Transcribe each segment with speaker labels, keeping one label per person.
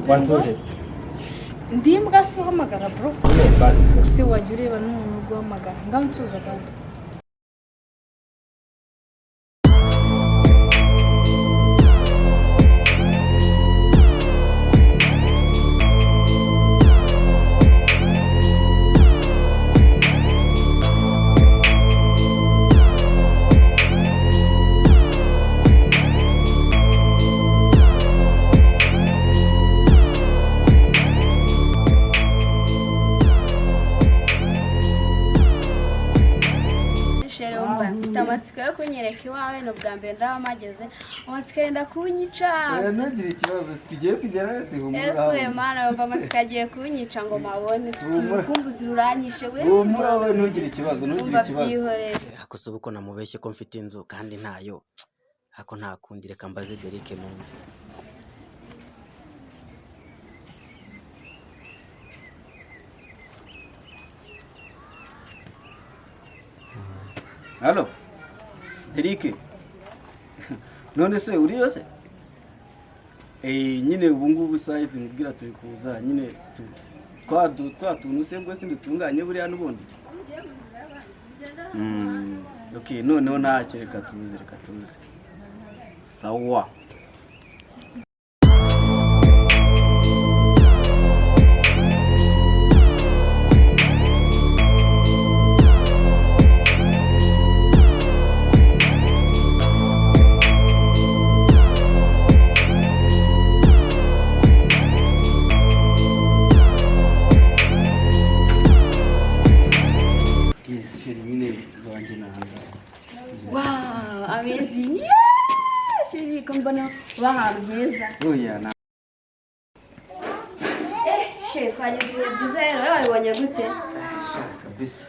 Speaker 1: Wantoje.
Speaker 2: Ndimbwa si uhamagara bro.
Speaker 1: Bazi se.
Speaker 2: Se wajya ureba n'umuntu guhamagara. Ngaho nsuza bazi. Amatsiko yo kunyereka iwawe no bwa mbere ndabamageze amatsiko yenda kunyica
Speaker 3: ntugire ikibazo tugiye kugera hasi
Speaker 2: Yesu Mana yumva amatsiko agiye kunyica ngo mabone tukumbuzi ruranyishe we
Speaker 3: murawe ntugire ikibazo
Speaker 4: akosobe ko namubeshye ko mfite inzu kandi ntayo ako nta kundi reka mbaze Derek numve.
Speaker 3: Halo Derek none se uri yose nyine ubu ngubu size mubwira turi kuza nyine twatuntu se bwo sindi tunganye buriya n'ubundi okay noneho ntacyo reka tuze sawa.
Speaker 2: Wow, amazing. Shiri kombona wahantu heza.
Speaker 3: Oya na.
Speaker 2: She twageze byiza rero wabibonye gute?
Speaker 3: Kabisa.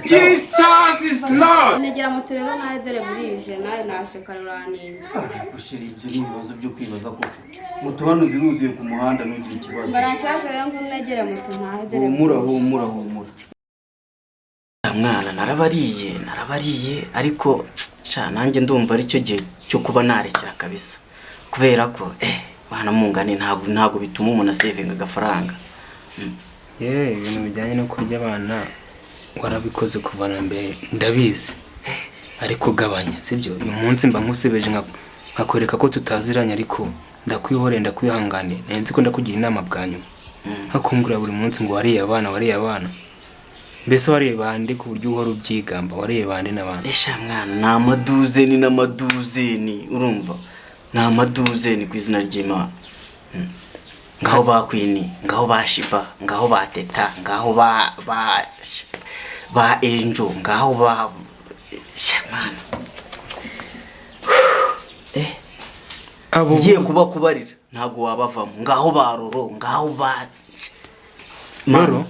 Speaker 1: Jesus is Lord.
Speaker 2: Negera moto rero nawe dore burije nawe nashekaruraninze.
Speaker 3: Gushira ibyo nibibazo byo kwibaza ko moto hano ziruzuye ku muhanda n'ugira ikibazo.
Speaker 2: Barancyase rero ngo negere moto nawe dore.
Speaker 3: Humura.
Speaker 4: Mwana narabariye ariko sha nanjye ndumva ari cyo gihe cyo kuba narekera kabisa kubera ko bana mungane ntago bituma umuntu saving agafaranga.
Speaker 1: Ibintu bijyanye no kurya abana warabikoze kuvana mbere ndabizi ariko gabanya sibyo uyu munsi mba nkusebeje nkakwereka ko tutaziranye ariko ndakwihangane nenzi ko ndakugira inama bwanyu hakumbura buri munsi ngo wariye abana mbese wariye bande ku buryo uhora ubyigamba wariye bande n'abandi.
Speaker 4: Mwana n'amaduzeni urumva n'amaduzeni ku izina ry'Imana. Ngaho bakwini ngaho bashiba ngaho bateta ngaho ba enjo ngaho ba shamana
Speaker 1: abo
Speaker 4: ngiye kubarira ntago wabavamo ngaho baroro ngaho ba
Speaker 1: maro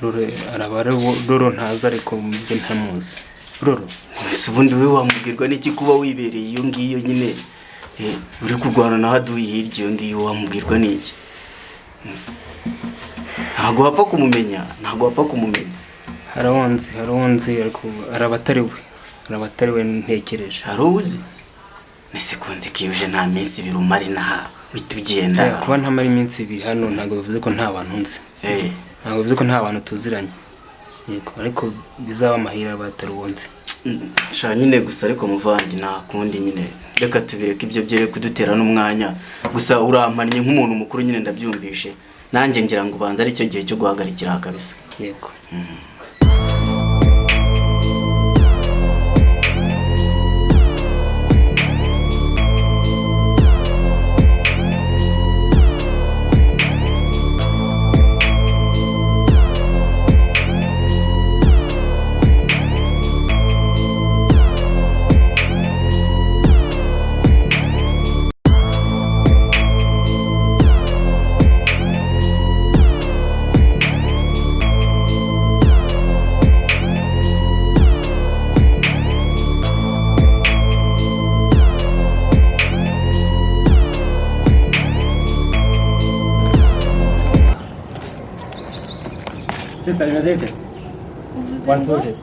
Speaker 1: Roro arabare Roro ntaza ariko mubye ntamuzi Roro
Speaker 4: ubundi we wamubwirwa n'iki kuba wibereye iyo ngiyo nyine uri kurwana na haduyi hirya iyo ngiyo wamubwirwa n'iki ntago wapfa kumumenya
Speaker 1: haronzi ariko arabatariwe ntekereje
Speaker 4: haruzi nese konze kiyuje nta minsi birumari naha bitugenda
Speaker 1: kuba ntamara iminsi ibiri hano ntago bivuze ko nta bantu nzi ntago bivuze ko nta bantu tuziranye yego ariko bizaba amahira batarubonze
Speaker 4: sha nyine gusa ariko muvandi nta kundi nyine reka tubireke ibyo byere kudutera n'umwanya gusa urampannye nk'umuntu mukuru nyine ndabyumvishe nanjye ngira ngo ubanza ari cyo gihe cyo guhagarikira kabisa
Speaker 1: yego. Sister, bimeze bite?
Speaker 2: Wantoje.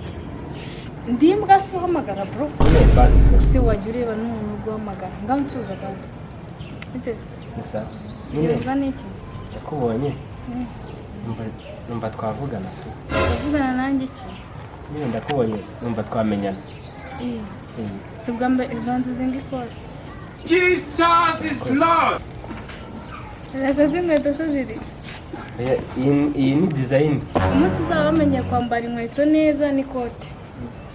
Speaker 2: ndimbwa si uhamagara bro
Speaker 1: nyine basi
Speaker 2: se wajya ureba n'umuntu uguhamagara ngaho nsuza basi biteze
Speaker 1: gusa nyine
Speaker 2: yumva n'iki
Speaker 1: yakubonye numva twavugana tu
Speaker 2: uvugana nanjye iki
Speaker 1: nyine ndakubonye numva twamenyana
Speaker 2: si ubwa mbere ubanza uzinga ikora
Speaker 5: Jesus is Lord.
Speaker 2: rasa z'inkweto se ziri
Speaker 1: iyi ni design
Speaker 2: umunsi uzaba wamenye kwambara inkweto neza n'ikote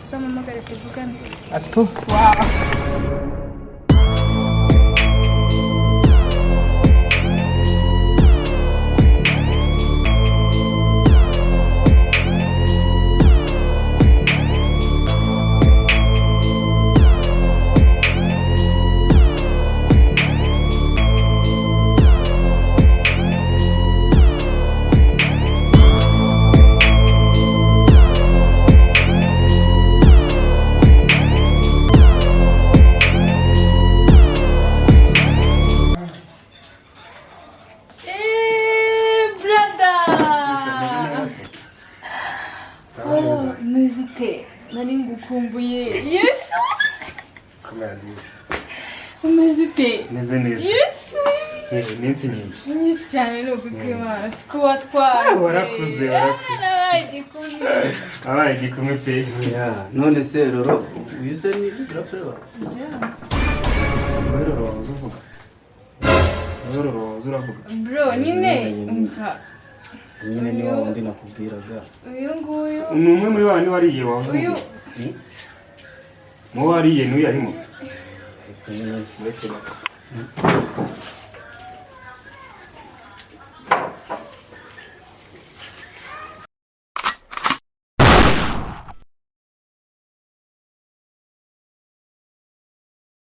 Speaker 2: samamagare tuvugane
Speaker 1: ato
Speaker 2: Muzite nari ngukumbuye Yesu Muzite
Speaker 1: neze neza
Speaker 2: Yesu
Speaker 1: iminsi myinshi
Speaker 2: nyinshi cyane no gukimana siko watwaye
Speaker 1: warakuze abaye igikumwe pe
Speaker 3: none se roro uyu se ni girafre wa
Speaker 1: roro uravuga
Speaker 2: bro nyine umva
Speaker 3: nyine ni wa wundi nakubwiraga
Speaker 2: uyu nguyu
Speaker 1: ni umwe muri bandi wariye wawe
Speaker 2: uyu
Speaker 1: mu wariye n'uyu arimo
Speaker 3: ariko nyine
Speaker 1: uretse